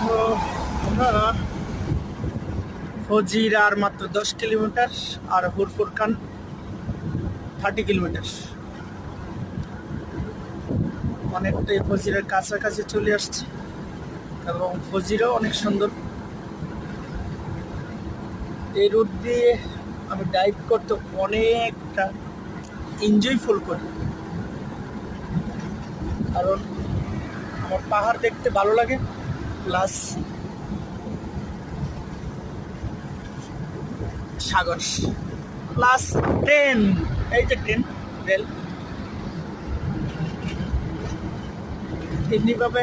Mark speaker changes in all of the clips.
Speaker 1: তো আমরা ফজির আর মাত্র 10 কিলোমিটার, আর হুরফুরখান 30 কিলোমিটার। অনেকটাই ফজিরের কাছাকাছি চলে আসছে এবং ফজিরও অনেক সুন্দর। এই রুট দিয়ে আমি ড্রাইভ করতে অনেকটা এনজয়ফুল করি, কারণ আমার পাহাড় দেখতে ভালো লাগে, প্লাস সাগর, প্লাস ট্রেন। এই যে ট্রেন, রেল, এমনিভাবে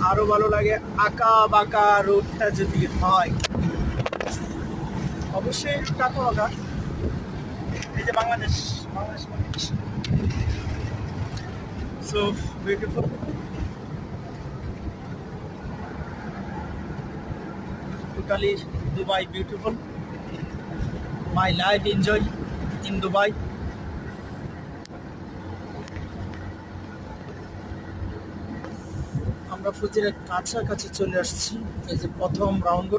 Speaker 1: আরো ভালো লাগে। আঁকা বাঁকা রোডটা যদি হয়, অবশ্যই টাকা বাঁকা। এই যে Bangladesh, so beautiful. Totally Dubai beautiful. My life enjoy in Dubai. আমরা ফজিরের কাছাকাছি চলে আসছি। এই যে প্রথম রাউন্ড।